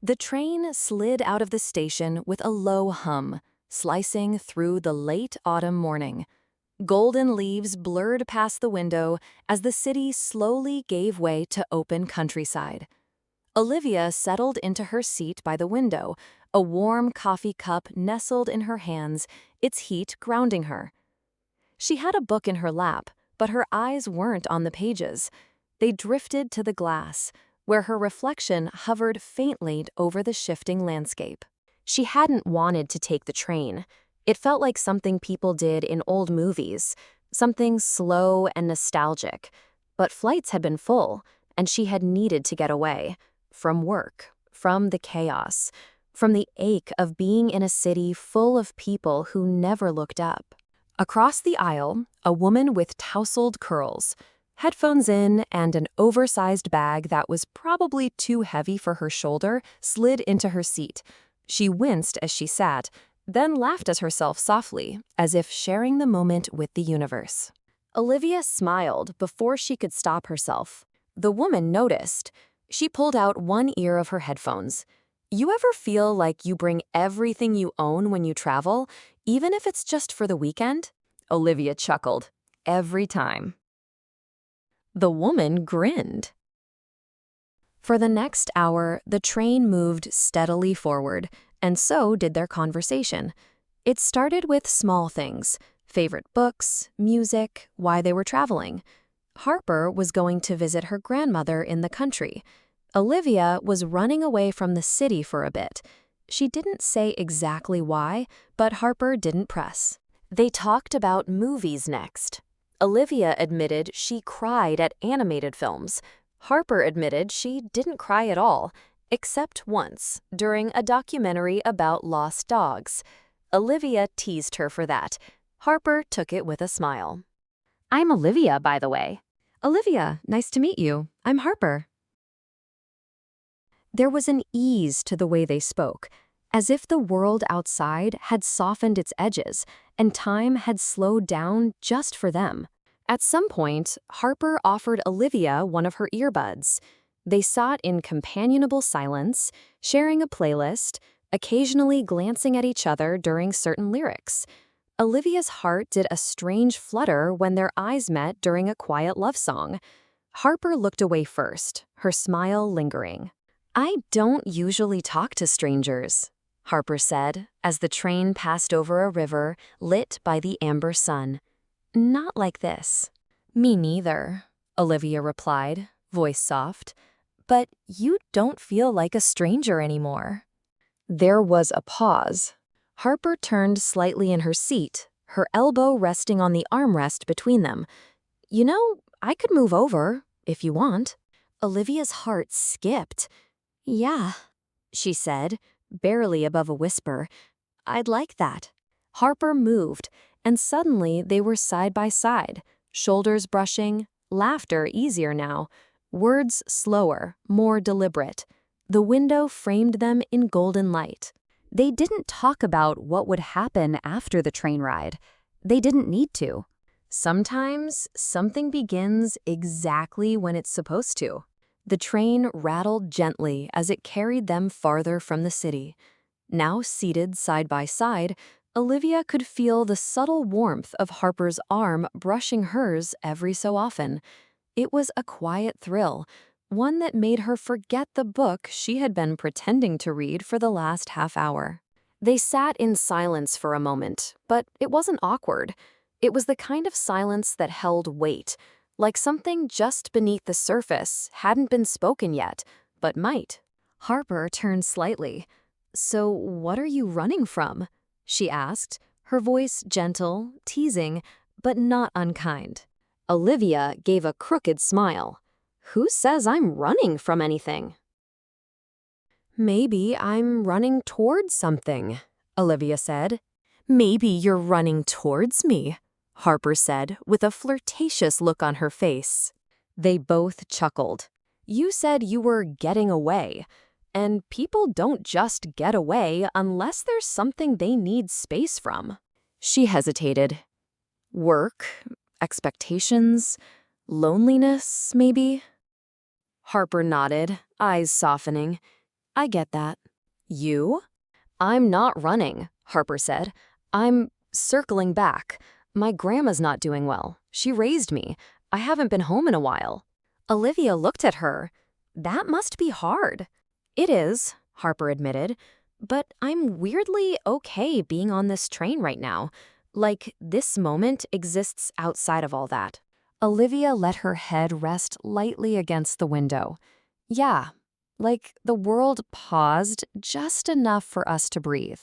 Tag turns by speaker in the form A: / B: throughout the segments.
A: The train slid out of the station with a low hum, slicing through the late autumn morning. Golden leaves blurred past the window as the city slowly gave way to open countryside. Olivia settled into her seat by the window, a warm coffee cup nestled in her hands, its heat grounding her. She had a book in her lap, but her eyes weren't on the pages. They drifted to the glass, where her reflection hovered faintly over the shifting landscape. She hadn't wanted to take the train. It felt like something people did in old movies, something slow and nostalgic. But flights had been full, and she had needed to get away. From work, from the chaos, from the ache of being in a city full of people who never looked up. Across the aisle, a woman with tousled curls, headphones in, and an oversized bag that was probably too heavy for her shoulder slid into her seat. She winced as she sat, then laughed at herself softly, as if sharing the moment with the universe. Olivia smiled before she could stop herself. The woman noticed. She pulled out one ear of her headphones. You ever feel like you bring everything you own when you travel, even if it's just for the weekend? Olivia chuckled. Every time. The woman grinned. For the next hour, the train moved steadily forward, and so did their conversation. It started with small things, favorite books, music, why they were traveling. Harper was going to visit her grandmother in the country. Olivia was running away from the city for a bit. She didn't say exactly why, but Harper didn't press. They talked about movies next. Olivia admitted she cried at animated films. Harper admitted she didn't cry at all, except once, during a documentary about lost dogs. Olivia teased her for that. Harper took it with a smile. I'm Olivia, by the way. Olivia, nice to meet you. I'm Harper. There was an ease to the way they spoke, as if the world outside had softened its edges and time had slowed down just for them. At some point, Harper offered Olivia one of her earbuds. They sat in companionable silence, sharing a playlist, occasionally glancing at each other during certain lyrics. Olivia's heart did a strange flutter when their eyes met during a quiet love song. Harper looked away first, her smile lingering. I don't usually talk to strangers, Harper said, as the train passed over a river lit by the amber sun. Not like this. Me neither, Olivia replied, voice soft. But you don't feel like a stranger anymore. There was a pause. Harper turned slightly in her seat, her elbow resting on the armrest between them. You know, I could move over, if you want. Olivia's heart skipped. Yeah, she said, barely above a whisper. I'd like that. Harper moved, and suddenly they were side by side, shoulders brushing, laughter easier now, words slower, more deliberate. The window framed them in golden light. They didn't talk about what would happen after the train ride. They didn't need to. Sometimes something begins exactly when it's supposed to. The train rattled gently as it carried them farther from the city. Now seated side by side, Olivia could feel the subtle warmth of Harper's arm brushing hers every so often. It was a quiet thrill, one that made her forget the book she had been pretending to read for the last half hour. They sat in silence for a moment, but it wasn't awkward. It was the kind of silence that held weight, like something just beneath the surface hadn't been spoken yet, but might. Harper turned slightly. So what are you running from? She asked, her voice gentle, teasing, but not unkind. Olivia gave a crooked smile. Who says I'm running from anything? Maybe I'm running towards something, Olivia said. Maybe you're running towards me, Harper said, with a flirtatious look on her face. They both chuckled. You said you were getting away, and people don't just get away unless there's something they need space from. She hesitated. Work, expectations, loneliness, maybe? Harper nodded, eyes softening. I get that. You? I'm not running, Harper said. I'm circling back. My grandma's not doing well. She raised me. I haven't been home in a while. Olivia looked at her. That must be hard. It is, Harper admitted, but I'm weirdly okay being on this train right now. Like, this moment exists outside of all that. Olivia let her head rest lightly against the window. Yeah, like the world paused just enough for us to breathe.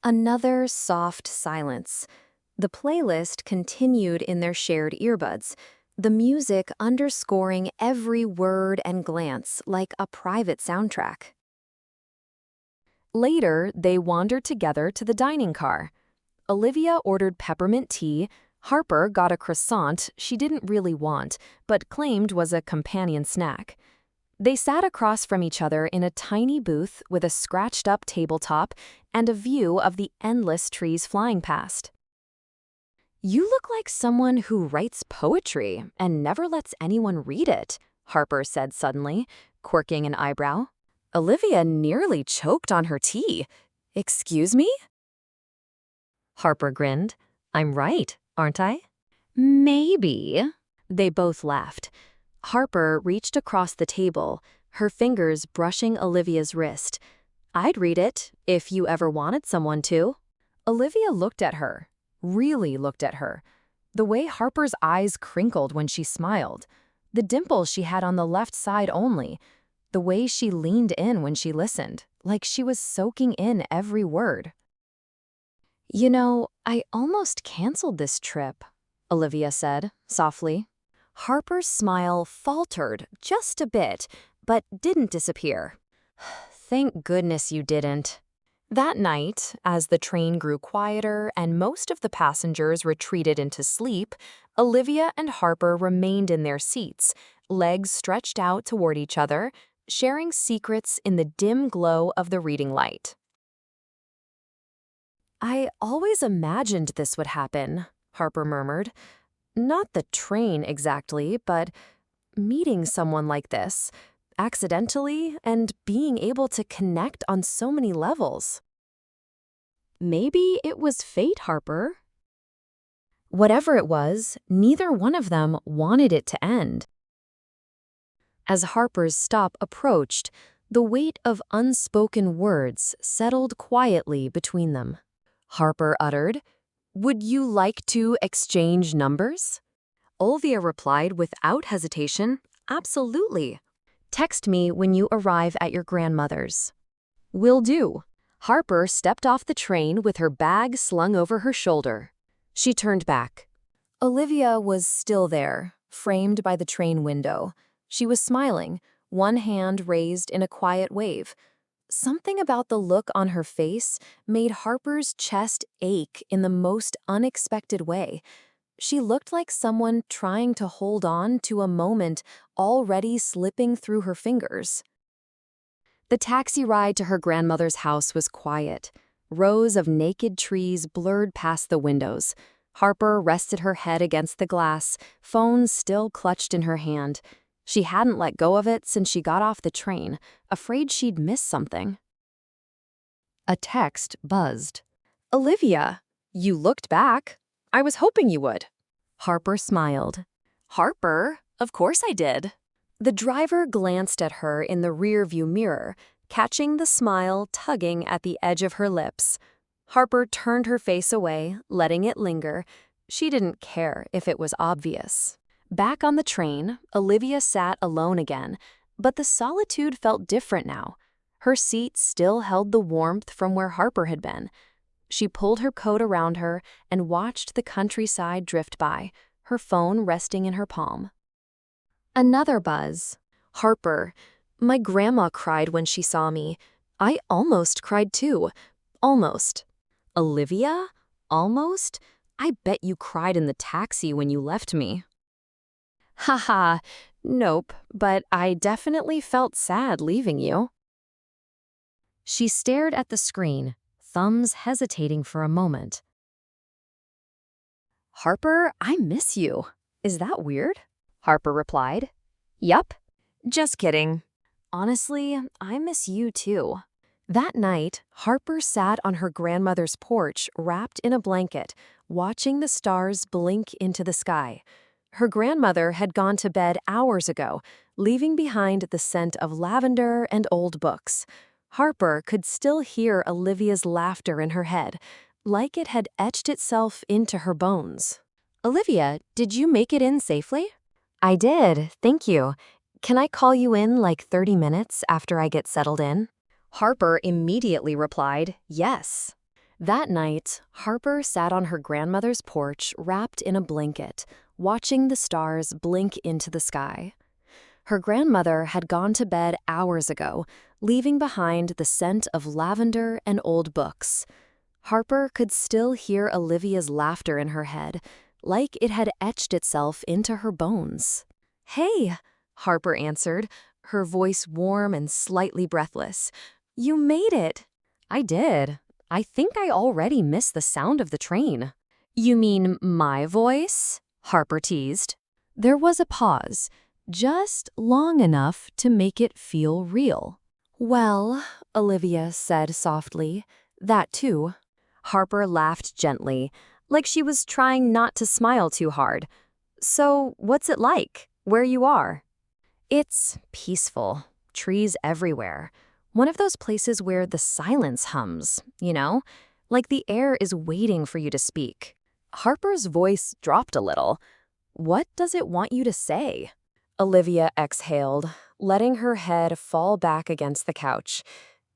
A: Another soft silence. The playlist continued in their shared earbuds, the music underscoring every word and glance like a private soundtrack. Later, they wandered together to the dining car. Olivia ordered peppermint tea. Harper got a croissant she didn't really want, but claimed was a companion snack. They sat across from each other in a tiny booth with a scratched-up tabletop and a view of the endless trees flying past. "You look like someone who writes poetry and never lets anyone read it," Harper said suddenly, quirking an eyebrow. Olivia nearly choked on her tea. "Excuse me?" Harper grinned. "I'm right, aren't I?" "Maybe." They both laughed. Harper reached across the table, her fingers brushing Olivia's wrist. "I'd read it, if you ever wanted someone to." Olivia looked at her, really looked at her. The way Harper's eyes crinkled when she smiled, the dimples she had on the left side only, the way she leaned in when she listened, like she was soaking in every word. "You know, I almost canceled this trip," Olivia said, softly. Harper's smile faltered just a bit, but didn't disappear. "Thank goodness you didn't." That night, as the train grew quieter and most of the passengers retreated into sleep, Olivia and Harper remained in their seats, legs stretched out toward each other, sharing secrets in the dim glow of the reading light. "I always imagined this would happen," Harper murmured. "Not the train exactly, but meeting someone like this, accidentally, and being able to connect on so many levels." "Maybe it was fate, Harper." Whatever it was, neither one of them wanted it to end. As Harper's stop approached, the weight of unspoken words settled quietly between them. Harper uttered, "Would you like to exchange numbers?" Olivia replied without hesitation, "Absolutely. Text me when you arrive at your grandmother's." "Will do." Harper stepped off the train with her bag slung over her shoulder. She turned back. Olivia was still there, framed by the train window. She was smiling, one hand raised in a quiet wave. Something about the look on her face made Harper's chest ache in the most unexpected way. She looked like someone trying to hold on to a moment already slipping through her fingers. The taxi ride to her grandmother's house was quiet. Rows of naked trees blurred past the windows. Harper rested her head against the glass, phone still clutched in her hand. She hadn't let go of it since she got off the train, afraid she'd miss something. A text buzzed. "Olivia, you looked back. I was hoping you would." Harper smiled. "Harper, of course I did." The driver glanced at her in the rearview mirror, catching the smile tugging at the edge of her lips. Harper turned her face away, letting it linger. She didn't care if it was obvious. Back on the train, Olivia sat alone again, but the solitude felt different now. Her seat still held the warmth from where Harper had been. She pulled her coat around her and watched the countryside drift by, her phone resting in her palm. Another buzz. "Harper, my grandma cried when she saw me. I almost cried too. Almost." "Olivia? Almost? I bet you cried in the taxi when you left me." "Haha, nope, but I definitely felt sad leaving you." She stared at the screen, thumbs hesitating for a moment. "Harper, I miss you. Is that weird?" Harper replied. "Yup. Just kidding." Honestly, I miss you too. That night, Harper sat on her grandmother's porch, wrapped in a blanket, watching the stars blink into the sky. Her grandmother had gone to bed hours ago, leaving behind the scent of lavender and old books. Harper could still hear Olivia's laughter in her head, like it had etched itself into her bones. Olivia, did you make it in safely? I did, thank you. Can I call you in like 30 minutes after I get settled in? Harper immediately replied, yes. That night, Harper sat on her grandmother's porch wrapped in a blanket, watching the stars blink into the sky. Her grandmother had gone to bed hours ago, leaving behind the scent of lavender and old books. Harper could still hear Olivia's laughter in her head, like it had etched itself into her bones. Hey, Harper answered, her voice warm and slightly breathless. You made it. I did. I think I already missed the sound of the train. You mean my voice? Harper teased. There was a pause, just long enough to make it feel real. Well, Olivia said softly, that too. Harper laughed gently, like she was trying not to smile too hard. So, what's it like, where you are? It's peaceful, trees everywhere. One of those places where the silence hums, like the air is waiting for you to speak. Harper's voice dropped a little. What does it want you to say? Olivia exhaled, letting her head fall back against the couch.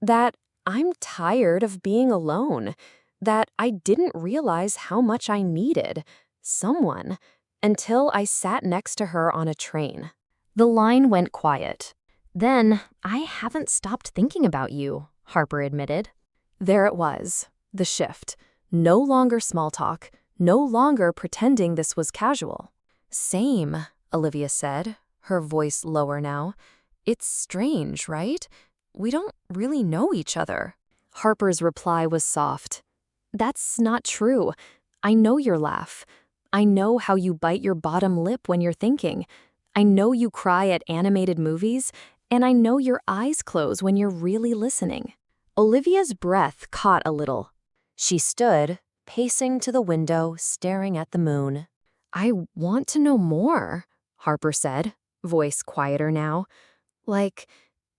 A: That I'm tired of being alone. That I didn't realize how much I needed someone until I sat next to her on a train. The line went quiet. Then, I haven't stopped thinking about you, Harper admitted. There it was, the shift. No longer small talk, no longer pretending this was casual. Same, Olivia said, her voice lower now. It's strange, right? We don't really know each other. Harper's reply was soft. That's not true. I know your laugh. I know how you bite your bottom lip when you're thinking. I know you cry at animated movies, and I know your eyes close when you're really listening. Olivia's breath caught a little. She stood, pacing to the window, staring at the moon. I want to know more, Harper said, voice quieter now. Like,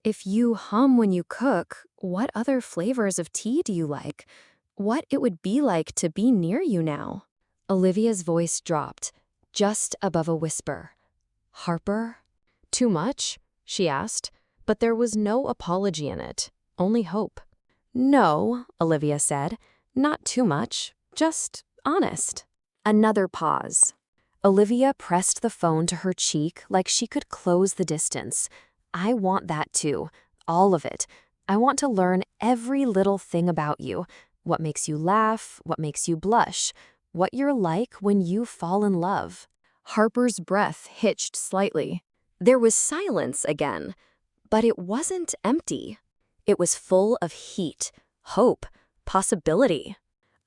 A: if you hum when you cook, what other flavors of tea do you like? What it would be like to be near you now? Olivia's voice dropped, just above a whisper. Harper? Too much? She asked, but there was no apology in it, only hope. No, Olivia said, not too much, just honest. Another pause. Olivia pressed the phone to her cheek like she could close the distance. I want that too, all of it. I want to learn every little thing about you, what makes you laugh, what makes you blush, what you're like when you fall in love. Harper's breath hitched slightly. There was silence again, but it wasn't empty. It was full of heat, hope, possibility.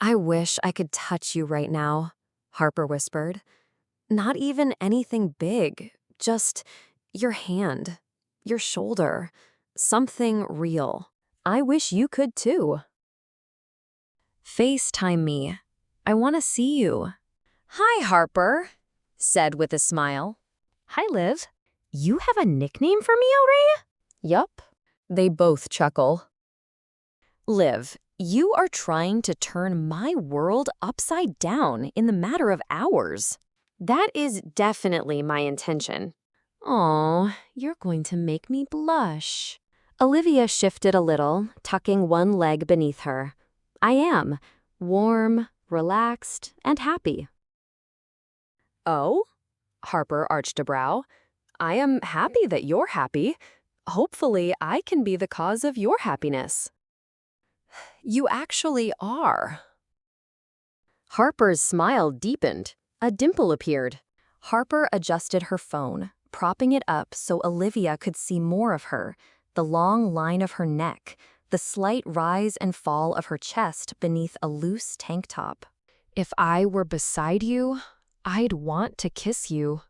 A: I wish I could touch you right now, Harper whispered. Not even anything big, just your hand, your shoulder, something real. I wish you could too. FaceTime me. I want to see you. Hi, Harper, said with a smile. Hi, Liv. You have a nickname for me already? Yup. They both chuckle. Liv, you are trying to turn my world upside down in the matter of hours. That is definitely my intention. Aw, you're going to make me blush. Olivia shifted a little, tucking one leg beneath her. I am. Warm, relaxed, and happy. Oh? Harper arched a brow. I am happy that you're happy. Hopefully, I can be the cause of your happiness. You actually are. Harper's smile deepened. A dimple appeared. Harper adjusted her phone, propping it up so Olivia could see more of her, the long line of her neck, the slight rise and fall of her chest beneath a loose tank top. If I were beside you, I'd want to kiss you.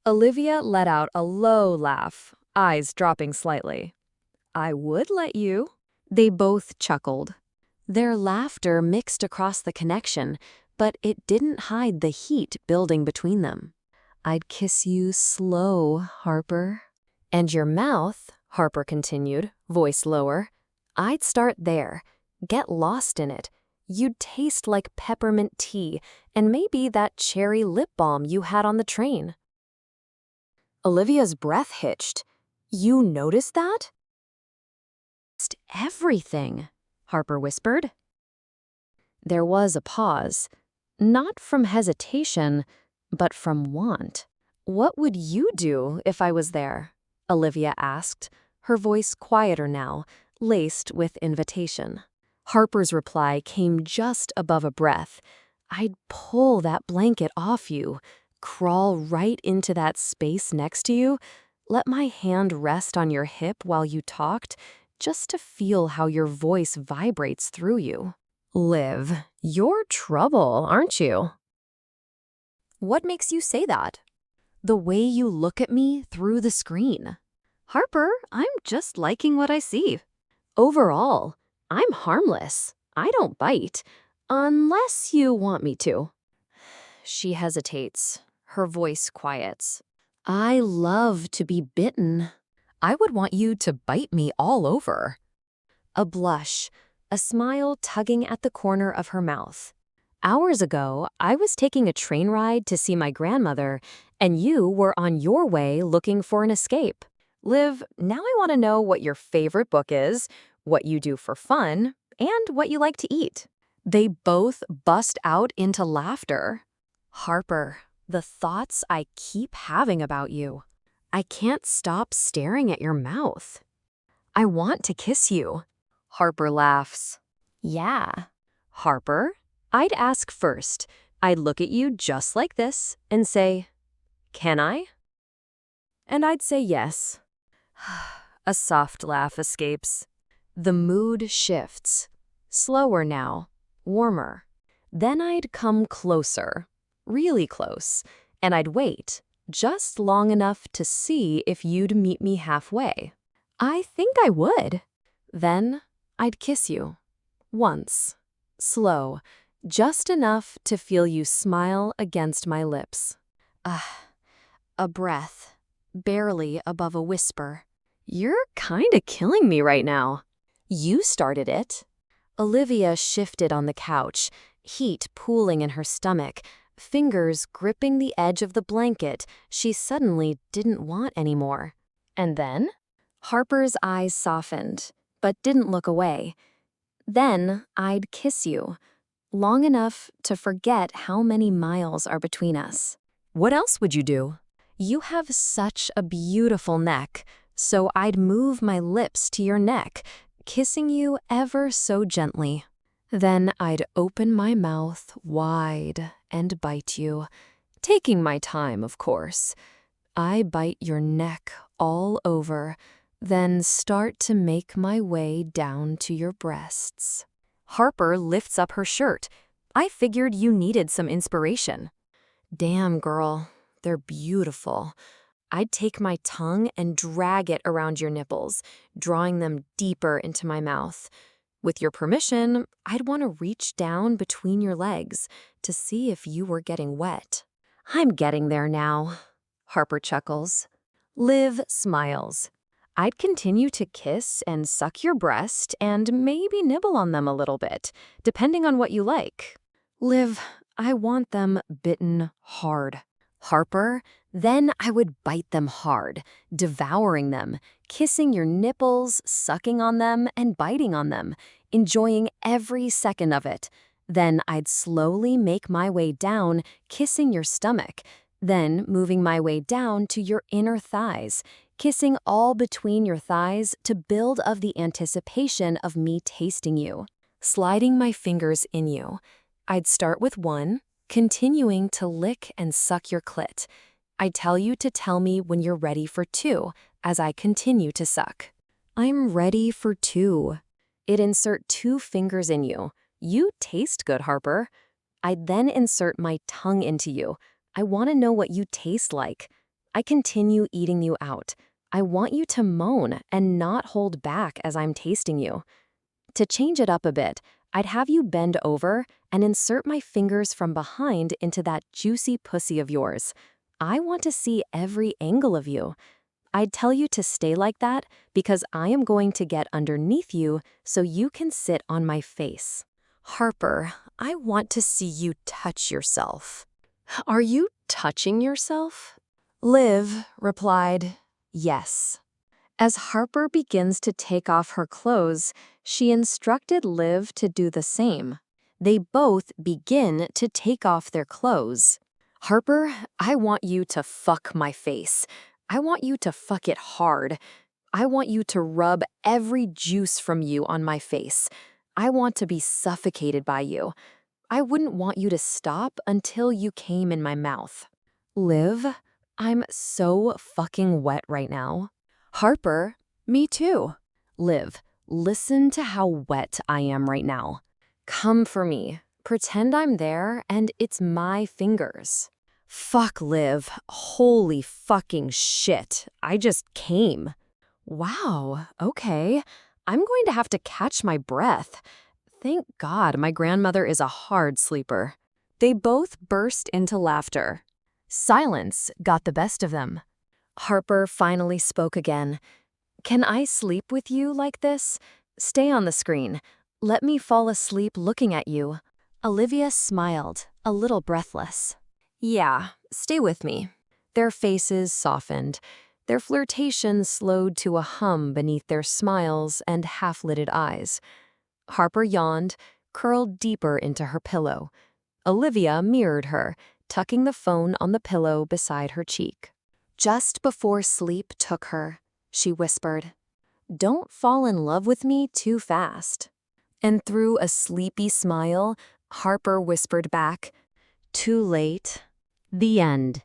A: Olivia let out a low laugh, eyes dropping slightly. I would let you. They both chuckled. Their laughter mixed across the connection, but it didn't hide the heat building between them. I'd kiss you slow, Harper. And your mouth, Harper continued, voice lower. I'd start there. Get lost in it. You'd taste like peppermint tea and maybe that cherry lip balm you had on the train. Olivia's breath hitched. You noticed that? Just everything, Harper whispered. There was a pause, not from hesitation, but from want. What would you do if I was there? Olivia asked, her voice quieter now, laced with invitation. Harper's reply came just above a breath. I'd pull that blanket off you, crawl right into that space next to you, let my hand rest on your hip while you talked, just to feel how your voice vibrates through you. Liv, you're trouble, aren't you? What makes you say that? The way you look at me through the screen. Harper, I'm just liking what I see. Overall, I'm harmless. I don't bite. Unless you want me to. She hesitates. Her voice quiets. I love to be bitten. I would want you to bite me all over. A blush, a smile tugging at the corner of her mouth. Hours ago, I was taking a train ride to see my grandmother, and you were on your way looking for an escape. Liv, now I want to know what your favorite book is, what you do for fun, and what you like to eat. They both bust out into laughter. Harper, the thoughts I keep having about you. I can't stop staring at your mouth. I want to kiss you. Harper laughs. Yeah. Harper, I'd ask first. I'd look at you just like this and say, can I? And I'd say yes. A soft laugh escapes. The mood shifts. Slower now, warmer. Then I'd come closer, really close, and I'd wait, just long enough to see if you'd meet me halfway. I think I would. Then I'd kiss you. Once. Slow, just enough to feel you smile against my lips. A breath, barely above a whisper. You're kinda killing me right now. You started it. Olivia shifted on the couch, heat pooling in her stomach, fingers gripping the edge of the blanket she suddenly didn't want anymore. And then? Harper's eyes softened, but didn't look away. Then I'd kiss you, long enough to forget how many miles are between us. What else would you do? You have such a beautiful neck, so I'd move my lips to your neck, kissing you ever so gently. Then I'd open my mouth wide and bite you, taking my time, of course. I bite your neck all over, then start to make my way down to your breasts. Harper lifts up her shirt. I figured you needed some inspiration. Damn, girl, they're beautiful. I'd take my tongue and drag it around your nipples, drawing them deeper into my mouth. With your permission, I'd want to reach down between your legs to see if you were getting wet. I'm getting there now, Harper chuckles. Liv smiles. I'd continue to kiss and suck your breast and maybe nibble on them a little bit, depending on what you like. Liv, I want them bitten hard. Harper, then I would bite them hard, devouring them, kissing your nipples, sucking on them, and biting on them, enjoying every second of it. Then I'd slowly make my way down, kissing your stomach, then moving my way down to your inner thighs, kissing all between your thighs to build of the anticipation of me tasting you, sliding my fingers in you. I'd start with one, continuing to lick and suck your clit. I'd tell you to tell me when you're ready for two as I continue to suck. I'm ready for two. I'd insert 2 fingers in you. You taste good, Harper. I'd then insert my tongue into you. I want to know what you taste like. I continue eating you out. I want you to moan and not hold back as I'm tasting you. To change it up a bit, I'd have you bend over and insert my fingers from behind into that juicy pussy of yours. I want to see every angle of you. I'd tell you to stay like that because I am going to get underneath you so you can sit on my face. Harper, I want to see you touch yourself. Are you touching yourself? Liv replied, yes. As Harper begins to take off her clothes, she instructed Liv to do the same. They both begin to take off their clothes. Harper, I want you to fuck my face. I want you to fuck it hard. I want you to rub every juice from you on my face. I want to be suffocated by you. I wouldn't want you to stop until you came in my mouth. Liv, I'm so fucking wet right now. Harper, me too. Liv, listen to how wet I am right now. Come for me. Pretend I'm there and it's my fingers. Fuck, Liv. Holy fucking shit. I just came. Wow, okay. I'm going to have to catch my breath. Thank God my grandmother is a hard sleeper. They both burst into laughter. Silence got the best of them. Harper finally spoke again. Can I sleep with you like this? Stay on the screen. Let me fall asleep looking at you. Olivia smiled, a little breathless. Yeah, stay with me. Their faces softened. Their flirtation slowed to a hum beneath their smiles and half-lidded eyes. Harper yawned, curled deeper into her pillow. Olivia mirrored her, tucking the phone on the pillow beside her cheek. Just before sleep took her, she whispered, "Don't fall in love with me too fast." And through a sleepy smile, Harper whispered back, "Too late." The end.